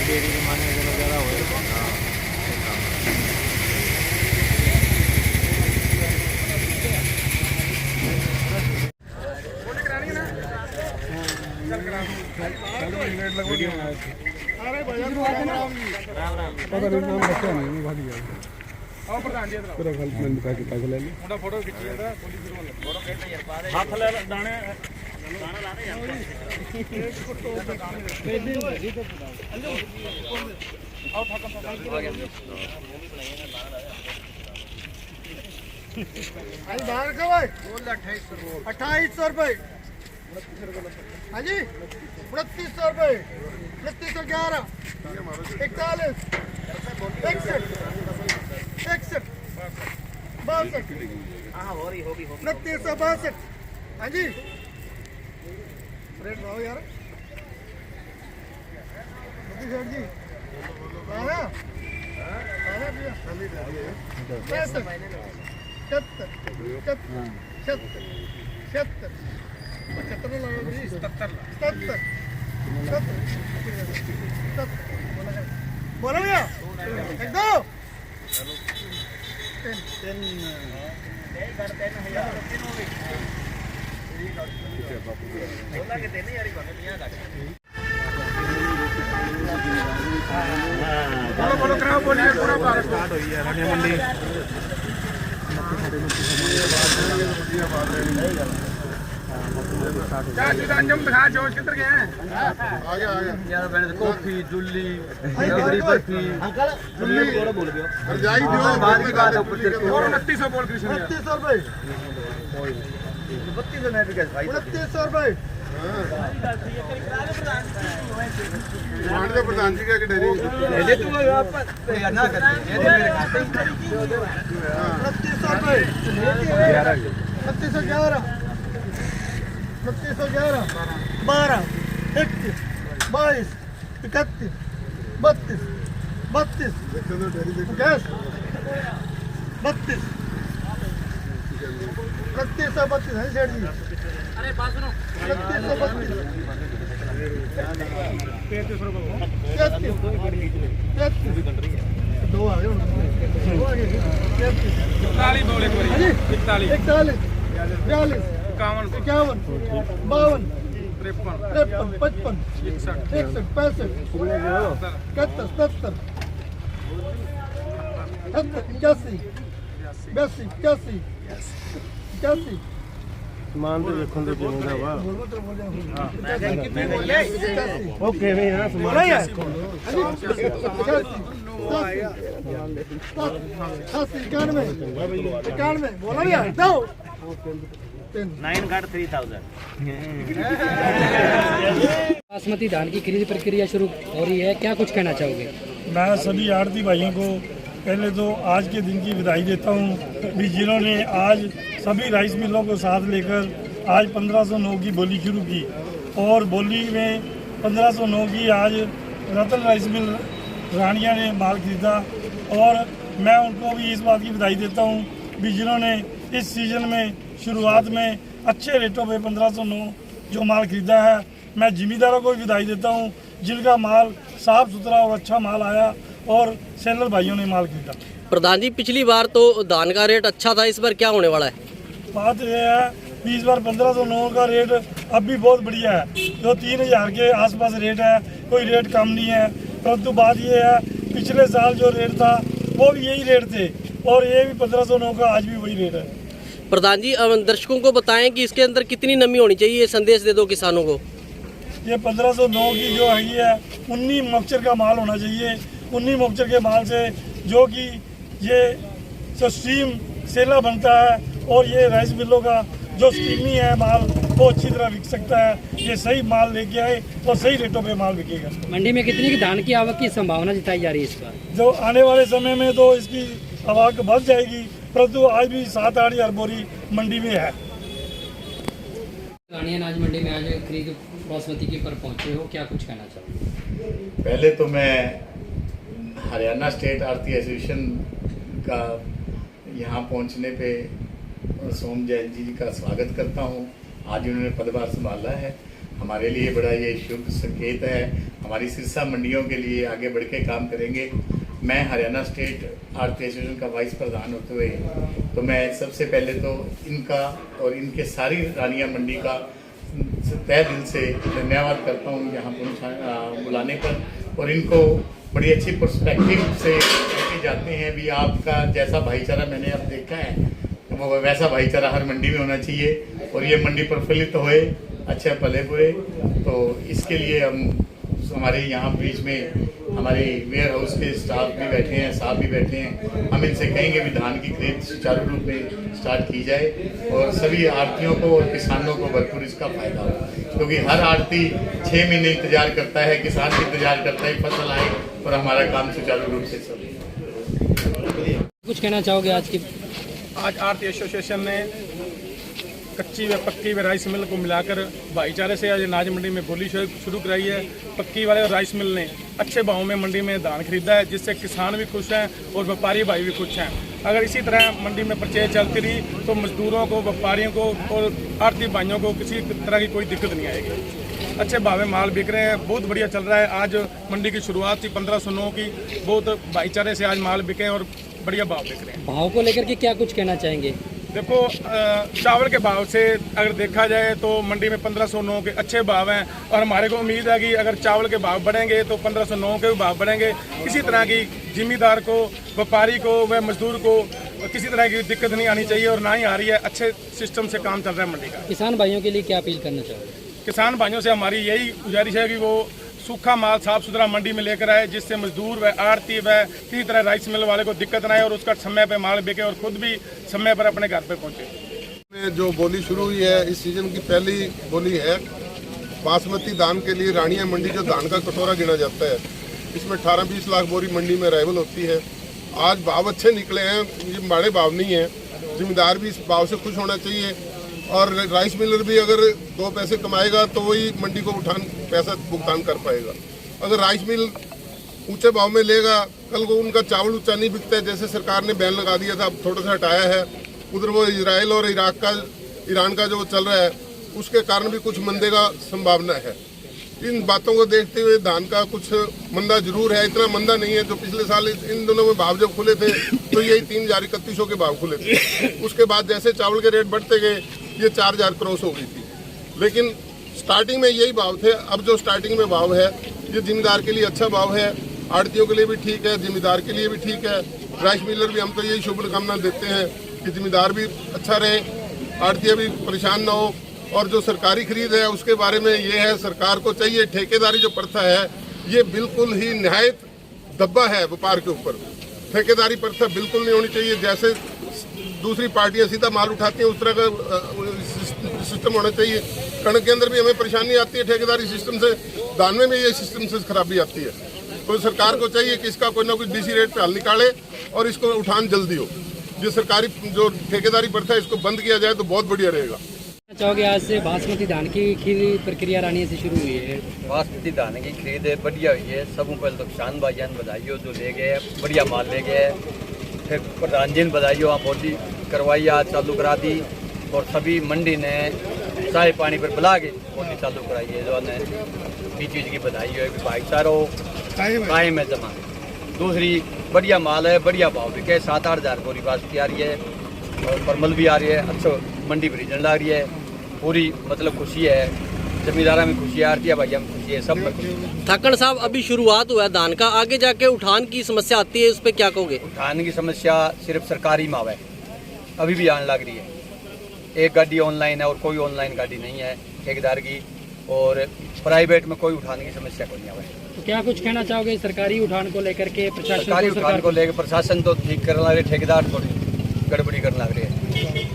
Dairy के माने ज़्यादा हो भाई 2800 रुपये। हाँ जी 2900 रुपये, 2911, 41, 61, 61, 62, 2962। हाँ जी रेट भाव यार जी आना आना भैया 65, 77, 76, 76, 75 लगा जी 77, 77 बोलो भैया एक दो बोलो कराओ बोलिए पूरा बार स्टार्ट हुई है रानी मंडी क्या अंजम दिखा जो किधर गए हैं आ गया यार मैंने कॉफी जुल्ली बड़ी बर्फी जुल्ली थोड़ा बोल गया रजाई दियो बाद की बात है ऊपर और 2900 बोल कृष्ण 2900 रुपए 3200 नहीं बिका भाई 2900 रुपए मानदेव प्रधान जी का डेरी ले तू यार ना कर ये मेरे खाते 2900 रुपए 2911 2911 12 21 22 31 32 32 गैस 32 3132 है सेठ जी अरे बात सुनो 3132 दो आ गए 41 बोल एक बार 41 41 42 51 52 53 55 61 65 71 72 81 ਸਮਾਨ ਤੇ ਵੇਖਣ ਦੇ ਜਿਉਂਦਾ ਵਾ ਓਕੇ ਵੀ ਹਾਂ ਸਮਾਨ ਯਾਰ 91 बोला भैया दो 9 got 3000। बासमती धान की खरीद प्रक्रिया शुरू हो रही है, क्या कुछ कहना चाहोगे? मैं सभी आड़ती भाइयों को पहले तो आज के दिन की बधाई देता हूँ भी जिन्होंने आज सभी राइस मिलों को साथ लेकर आज 1509 की बोली शुरू की और बोली में 1509 की आज रतन राइस मिल रानिया ने माल खरीदा और मैं उनको भी इस बात की बधाई देता हूँ भी जिन्होंने इस सीज़न में शुरुआत में अच्छे रेटों पे 1509 जो माल खरीदा है। मैं जिमीदारों को भी बधाई देता हूँ जिनका माल साफ़ सुथरा और अच्छा माल आया और सेलर भाइयों ने माल खरीदा। प्रधान जी पिछली बार तो धान का रेट अच्छा था, इस बार क्या होने वाला है? बात यह है कि इस बार 1509 का रेट अब भी बहुत बढ़िया है, जो 3000 के आसपास रेट है, कोई रेट कम नहीं है। परंतु बात यह है पिछले साल जो रेट था वो भी यही रेट थे और ये भी 1509 का आज भी वही रेट है। प्रधान जी दर्शकों को बताएं कि इसके अंदर कितनी नमी होनी चाहिए, ये संदेश दे दो किसानों को। ये 1509 की जो है 19 मॉइस्चर का माल होना चाहिए। 19 मॉइस्चर के माल से जो कि ये स्टीम सेला बनता है और ये राइस मिलों का जो स्टीमी है माल वो अच्छी तरह बिक सकता है। ये सही माल लेके आए और सही रेटों पे माल बिकेगा। मंडी में कितनी की धान की आवक की संभावना जताई जा रही है इस बार? जो आने वाले समय में तो इसकी आवक बढ़ जाएगी, परंतु आज भी 7-8 हज़ार बोरी मंडी में है। रानी अनाज मंडी में आज खरीद बासमती के पर पहुंचे हो, क्या कुछ कहना चाहोगे? पहले तो मैं हरियाणा स्टेट आरती एसोसिएशन का यहाँ पहुँचने पे सोम जैन जी का स्वागत करता हूँ। आज उन्होंने पदभार संभाला है। हमारे लिए बड़ा ये शुभ संकेत है। हमारी सिरसा मंडियों के लिए आगे बढ़ के काम करेंगे। मैं हरियाणा स्टेट आढ़ती एसोसिएशन का वाइस प्रधान होते हुए तो मैं सबसे पहले तो इनका और इनके सारी रानिया मंडी का तहे दिल से धन्यवाद करता हूँ यहाँ बुलाने पर, और इनको बड़ी अच्छी पर्सपेक्टिव से लेके जाते हैं। भी आपका जैसा भाईचारा मैंने अब देखा है वो वैसा भाईचारा हर मंडी में होना चाहिए और ये मंडी प्रफुल्लित होए, अच्छे भले बुरे। तो इसके लिए हमारे यहाँ बीच में हमारे वेयर हाउस के स्टाफ भी बैठे हैं, साहब भी बैठे हैं। हम इनसे कहेंगे भी धान की खरीद सुचारू रूप में स्टार्ट की जाए और सभी आड़तियों को और किसानों को भरपूर इसका फायदा हो, क्योंकि हर आड़ती 6 महीने इंतजार करता है, किसान भी इंतजार करता है फसल आए और हमारा काम सुचारू रूप से चले। कुछ कहना चाहोगे आज आढ़ती एसोसिएशन ने कच्ची व पक्की व राइस मिल को मिलाकर भाईचारे से आज अनाज मंडी में बोली शुरू कराई है। पक्की वाले और राइस मिल ने अच्छे भाव में मंडी में धान खरीदा है, जिससे किसान भी खुश हैं और व्यापारी भाई भी खुश हैं। अगर इसी तरह मंडी में परचेज चलती रही तो मजदूरों को, व्यापारियों को और आढ़ती भाइयों को किसी तरह की कोई दिक्कत नहीं आएगी। अच्छे भाव में माल बिक रहे हैं, बहुत बढ़िया चल रहा है। आज मंडी की शुरुआत थी 1509 की, बहुत भाईचारे से आज माल बिके और बढ़िया भाव बिक रहे हैं। भाव को लेकर के क्या कुछ कहना चाहेंगे? देखो, चावल के भाव से अगर देखा जाए तो मंडी में 1509 के अच्छे भाव हैं और हमारे को उम्मीद है कि अगर चावल के भाव बढ़ेंगे तो 1509 के भी भाव बढ़ेंगे। किसी तरह की जिम्मेदार को, व्यापारी को व मजदूर को किसी तरह की दिक्कत नहीं आनी चाहिए और ना ही आ रही है। अच्छे सिस्टम से काम चल रहा है मंडी का। किसान भाइयों के लिए क्या अपील करना चाहोगे? किसान भाइयों से हमारी यही गुजारिश है कि वो सूखा माल साफ सुथरा मंडी में लेकर आए, जिससे मजदूर व आड़ती व किसी तरह राइस मिल वाले को दिक्कत न आए और उसका समय पे माल बिके और खुद भी समय पर अपने घर पे पहुंचे। जो बोली शुरू हुई है, इस सीजन की पहली बोली है। बासमती धान के लिए रानिया मंडी जो धान का कटोरा गिना जाता है, इसमें 18-20 लाख बोरी मंडी में अराइवल होती है। आज भाव अच्छे निकले हैं, ये बड़े भाव नहीं है। जिम्मेदार भी इस भाव से खुश होना चाहिए और राइस मिलर भी अगर 2 पैसे कमाएगा तो वही मंडी को पैसा भुगतान कर पाएगा। अगर राइस मिल ऊंचे भाव में लेगा, कल को उनका चावल ऊंचा नहीं बिकता है, जैसे सरकार ने बैन लगा दिया था, अब थोड़ा सा हटाया है। उधर वो इजराइल और ईरान का जो चल रहा है, उसके कारण भी कुछ मंदे का संभावना है। इन बातों को देखते हुए धान का कुछ मंदा जरूर है, इतना मंदा नहीं है। जो पिछले साल इन दोनों में भाव जब खुले थे तो यही 3000-3100 के भाव खुले थे। उसके बाद जैसे चावल के रेट बढ़ते गए ये 4000 क्रॉस हो गई थी, लेकिन स्टार्टिंग में यही भाव थे। अब जो स्टार्टिंग में भाव है ये जिम्मेदार के लिए अच्छा भाव है, आड़तियों के लिए भी ठीक है, जिम्मेदार के लिए भी ठीक है। राइस मिलर भी हम तो यही शुभकामना देते हैं कि जिम्मेदार भी अच्छा रहे, आड़तियाँ भी परेशान ना हो। और जो सरकारी खरीद है उसके बारे में ये है, सरकार को चाहिए ठेकेदारी जो प्रथा है ये बिल्कुल ही निहायत दब्बा है व्यापार के ऊपर। ठेकेदारी प्रथा बिल्कुल नहीं होनी चाहिए। जैसे दूसरी पार्टियां सीधा माल उठाती हैं उस तरह का सिस्टम होना चाहिए। कणक के अंदर भी हमें परेशानी आती है ठेकेदारी सिस्टम से, धान में भी ये सिस्टम से खराबी आती है। तो सरकार को चाहिए कि इसका कोई ना कोई डीसी रेट पे हल निकाले और इसको उठान जल्दी हो। ये सरकारी जो ठेकेदारी प्रथा है इसको बंद किया जाए तो बहुत बढ़िया रहेगा। चाहोगे आज से बासमती धान की खरीद प्रक्रिया रानिया से शुरू हुई है? बासमती धान की खरीद बढ़िया हुई है। सबों पहले तो किसान भाइयों ने बधाई हो जो ले गए, बढ़िया माल ले गए। फिर प्रधान जी ने बधाई हो, बोली करवाई आज चालू करा दी और सभी मंडी ने चाय पानी पर बुला के बोली चालू कराई है। जो ने भी चीज़ की बधाई हो कि भाईचारा कायम है जमा। दूसरी बढ़िया माल है, बढ़िया भाव बिके। 7-8 हज़ार बोरी बासमती आ रही है और परमल भी आ रही है। अच्छा मंडी भी रीजन लग रही है, पूरी मतलब खुशी है। जमींदारा में खुशी है, आड़तिया भैया में खुशी है, सब में खुशी है। थाकड़ साहब, अभी शुरुआत हुआ है धान का, आगे जाके उठान की समस्या आती है, उस पर क्या कहोगे? उठान की समस्या सिर्फ सरकारी माव है, अभी भी आने लग रही है। एक गाड़ी ऑनलाइन है और कोई ऑनलाइन गाड़ी नहीं है ठेकेदार की, और प्राइवेट में कोई उठाने की समस्या कोई नहीं है। तो क्या कुछ कहना चाहोगे सरकारी उठान को लेकर के? प्रशासन सरकारी उठान को लेकर प्रशासन तो ठीक करने लग रहे, ठेकेदार थोड़ी गड़बड़ी करने लग रही है।